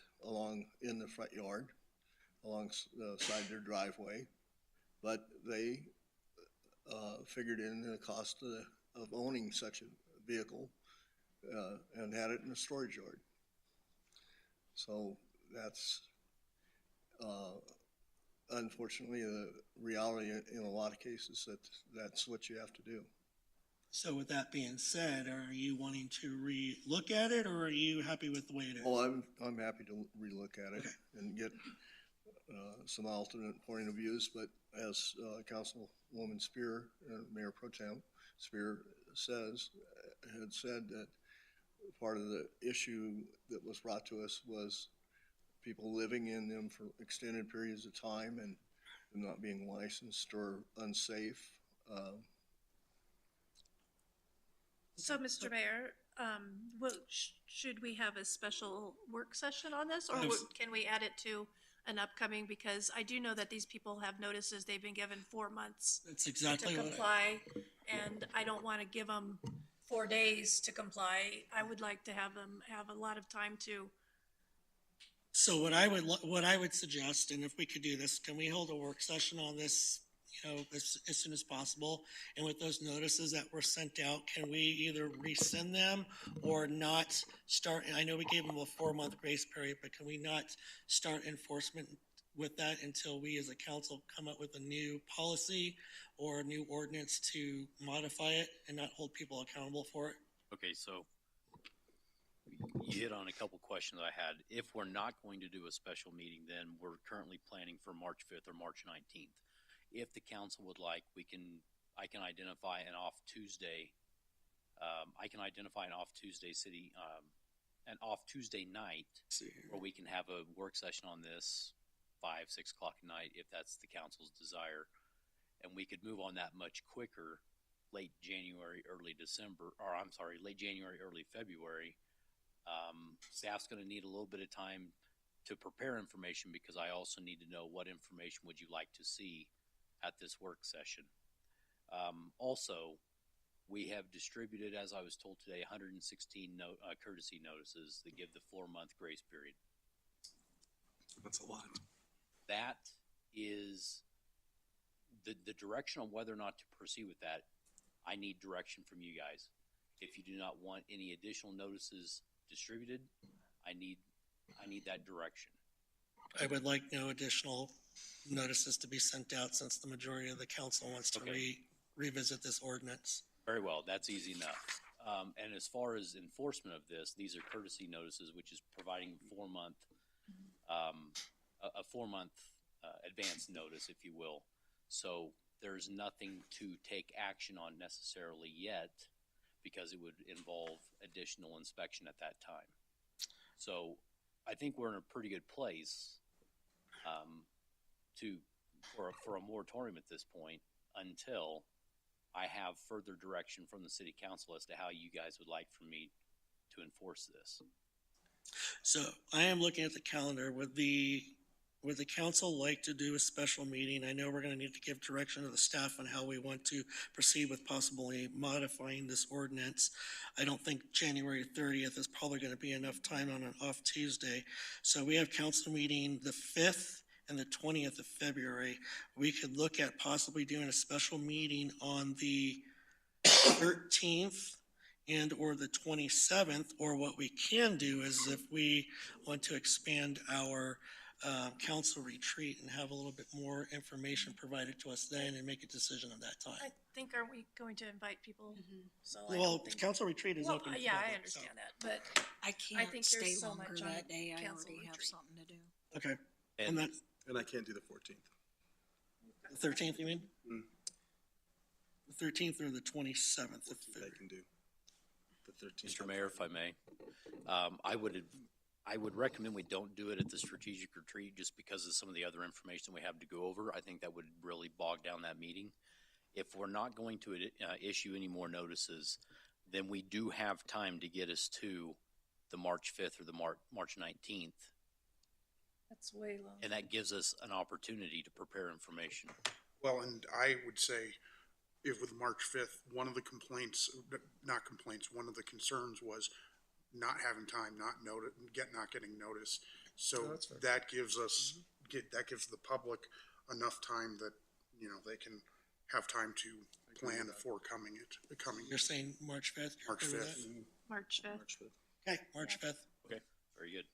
L: in the front yard, along the side of their driveway. But they, figured in the cost of owning such a vehicle, and had it in a storage yard. So that's, unfortunately, the reality in a lot of cases, that's what you have to do.
A: So with that being said, are you wanting to re-look at it, or are you happy with the way it is?
L: Well, I'm happy to relook at it and get, some alternate point of views, but as, Councilwoman Spear, Mayor Pro Tem Spear had said that part of the issue that was brought to us was people living in them for extended periods of time and not being licensed or unsafe.
J: So, Mr. Mayor, should we have a special work session on this, or can we add it to an upcoming? Because I do know that these people have notices, they've been given 4 months
A: That's exactly
J: to
A: what
J: comply, and I don't want to give them 4 days to comply. I would like to have them have a lot of time to.
A: So what I would suggest, and if we could do this, can we hold a work session on this, you know, as soon as possible? And with those notices that were sent out, can we either rescind them or not start? I know we gave them a 4-month grace period, but can we not start enforcement with that until we as a council come up with a new policy or a new ordinance to modify it and not hold people accountable for it?
P: Okay, so you hit on a couple questions I had. If we're not going to do a special meeting, then we're currently planning for March 5th or March 19th. If the council would like, I can identify an off Tuesday. I can identify an off Tuesday an off Tuesday night where we can have a work session on this 5, 6 o'clock at night, if that's the council's desire. And we could move on that much quicker, late January, early February. Staff's going to need a little bit of time to prepare information, because I also need to know what information would you like to see at this work session. Also, we have distributed, as I was told today, 116 courtesy notices that give the 4-month grace period.
I: That's a lot.
P: That is the direction on whether or not to proceed with that. I need direction from you guys. If you do not want any additional notices distributed, I need that direction.
A: I would like no additional notices to be sent out, since the majority of the council wants to revisit this ordinance.
P: Very well, that's easy enough. And as far as enforcement of this, these are courtesy notices, which is providing a 4-month advance notice, if you will. So there's nothing to take action on necessarily yet, because it would involve additional inspection at that time. So I think we're in a pretty good place for a moratorium at this point, until I have further direction from the city council as to how you guys would like for me to enforce this.
A: So I am looking at the calendar. Would the council like to do a special meeting? I know we're going to need to give direction to the staff on how we want to proceed with possibly modifying this ordinance. I don't think January 30th is probably going to be enough time on an off Tuesday. So we have council meeting the 5th and the 20th of February. We could look at possibly doing a special meeting on the 13th and or the 27th, or what we can do is, if we want to expand our council retreat and have a little bit more information provided to us then, and make a decision at that time.
J: I think, aren't we going to invite people? So
A: Well, the council retreat is open. to
J: Yeah, I
A: public,
J: understand
A: so.
J: that, but
O: I can't
J: think
O: stay
J: there's so
O: longer
J: much on
O: that day. I
J: council
O: already have
J: retreat.
O: something to do.
A: Okay,
P: And
I: And I can't do the 14th.
A: the 13th, you mean?
I: Mm.
A: The 13th or the 27th of
I: I
A: February?
I: can do the 13th.
P: Mr. Mayor, if I may, I would recommend we don't do it at the strategic retreat, just because of some of the other information we have to go over. I think that would really bog down that meeting. If we're not going to issue any more notices, then we do have time to get us to the March 5th or the March 19th.
J: That's way long.
P: And that gives us an opportunity to prepare information.
M: Well, and I would say if with March 5th, one of the complaints, not complaints, one of the concerns was not having time, not getting notice. So that gives us, that gives the public enough time that, you know, they can have time to plan for coming.
A: You're saying March 5th?
M: March 5th.
J: March 5th.
A: Okay, March 5th.
P: Okay, very good.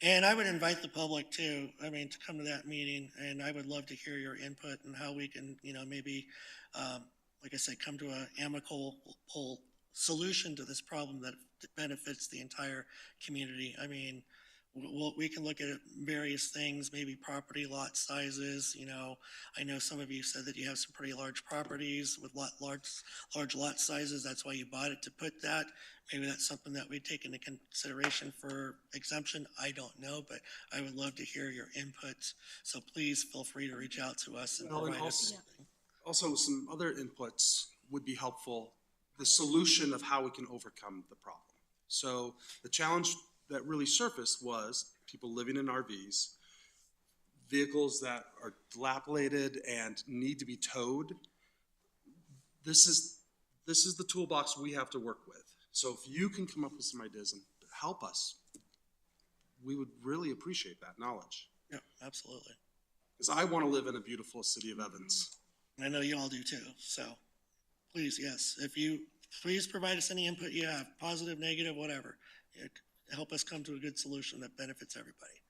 A: And I would invite the public too, I mean, to come to that meeting, and I would love to hear your input and how we can, you know, maybe, like I said, come to an amicable solution to this problem that benefits the entire community. I mean, we can look at various things, maybe property lot sizes, you know. I know some of you said that you have some pretty large properties with large lot sizes. That's why you bought it, to put that. Maybe that's something that we take into consideration for exemption. I don't know, but I would love to hear your input. So please feel free to reach out to us and
I: Well, and
A: provide us.
I: Also, some other inputs would be helpful. The solution of how we can overcome the problem. So the challenge that really surfaced was people living in RVs, vehicles that are dilapidated and need to be towed. This is the toolbox we have to work with. So if you can come up with some ideas and help us, we would really appreciate that knowledge.
A: Yeah, absolutely.
I: Because I want to live in a beautiful city of Evans.
A: And I know you all do too. So please, yes, please provide us any input you have, positive, negative, whatever. Help us come to a good solution that benefits everybody.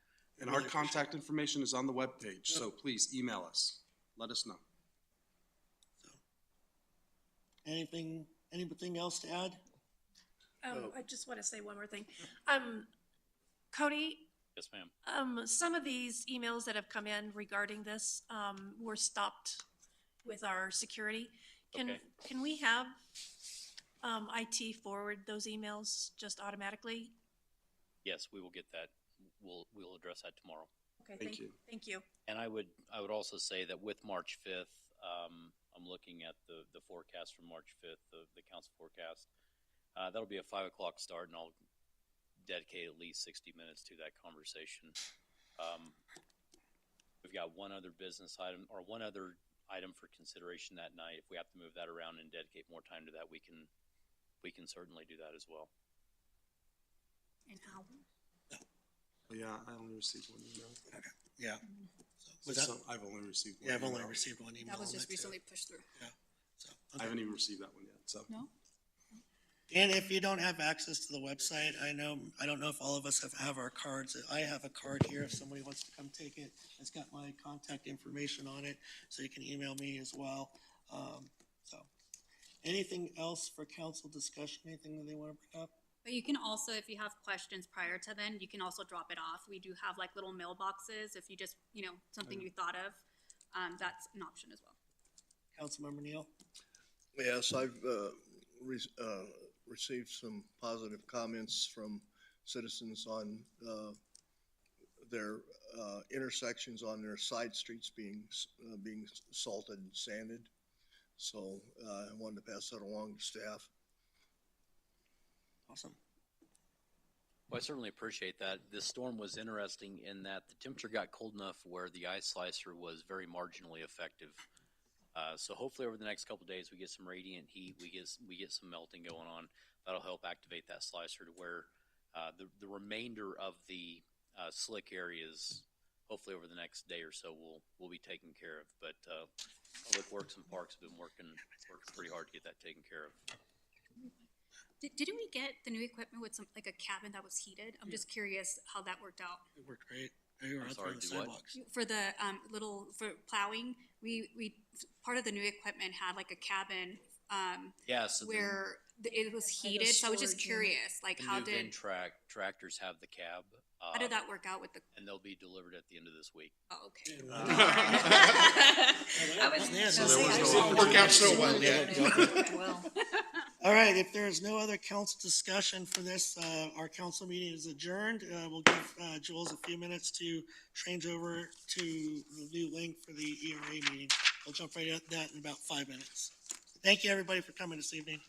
I: And our contact information is on the webpage, so please email us. Let us know.
A: Anything else to add?
J: I just want to say one more thing. Cody,
P: Yes, ma'am.
J: some of these emails that have come in regarding this, were stopped with our security.
P: Okay.
J: Can we have, IT forward those emails just automatically?
P: Yes, we will get that. We'll address that tomorrow.
J: Okay,
I: Thank you.
J: Thank you.
P: And I would also say that with March 5th, I'm looking at the forecast for March 5th, the council forecast. That'll be a 5 o'clock start, and I'll dedicate at least 60 minutes to that conversation. We've got one other business item, or one other item for consideration that night. If we have to move that around and dedicate more time to that, we can certainly do that as well.
H: And how?
I: Yeah, I only received one email.
A: Yeah.
I: I've only received one.
A: Yeah, I've only
I: email.
A: received one email.
H: That was
A: on
H: just
A: too.
H: recently pushed through.
A: Yeah. So,
I: I haven't even received that one yet, so.
H: No?
A: And if you don't have access to the website, I don't know if all of us have our cards. I have a card here if somebody wants to come take it. It's got my contact information on it, so you can email me as well. So, anything else for council discussion? Anything that they want to bring up?
H: But you can also, if you have questions prior to then, you can also drop it off. We do have like little mailboxes if you just, you know, something you thought of. That's an option as well.
A: Councilmember Neal?
L: Yes, I've received some positive comments from citizens on their intersections on their side streets being salted and sanded. So I wanted to pass that along to staff.
A: Awesome.
P: Well, I certainly appreciate that. This storm was interesting in that the temperature got cold enough where the ice slicer was very marginally effective. So hopefully over the next couple of days we get some radiant heat, we get some melting going on. That'll help activate that slicer to where the remainder of the slick areas, hopefully over the next day or so, will be taken care of. But Public Works and Parks have been working pretty hard to get that taken care of.
H: Didn't we get the new equipment with some, like a cabin that was heated? I'm just curious how that worked out.
A: It worked great. We were out there on the
P: do what?
A: sidewalks.
H: For the for plowing, we part of the new equipment had like a cabin
P: Yeah, so
H: where it was heated. So I was just
O: storage unit.
H: curious, like
P: the
H: how
P: new
H: did
P: tractors have the cab.
H: how did that work out with the?
P: And they'll be delivered at the end of this week.
H: Oh, okay.
A: I was
M: Didn't work out so well yet.
A: All right, if there is no other council discussion for this, our council meeting is adjourned. We'll give Jules a few minutes to change over to the new link for the ERA meeting. We'll jump right at that in about 5 minutes. Thank you, everybody, for coming this evening.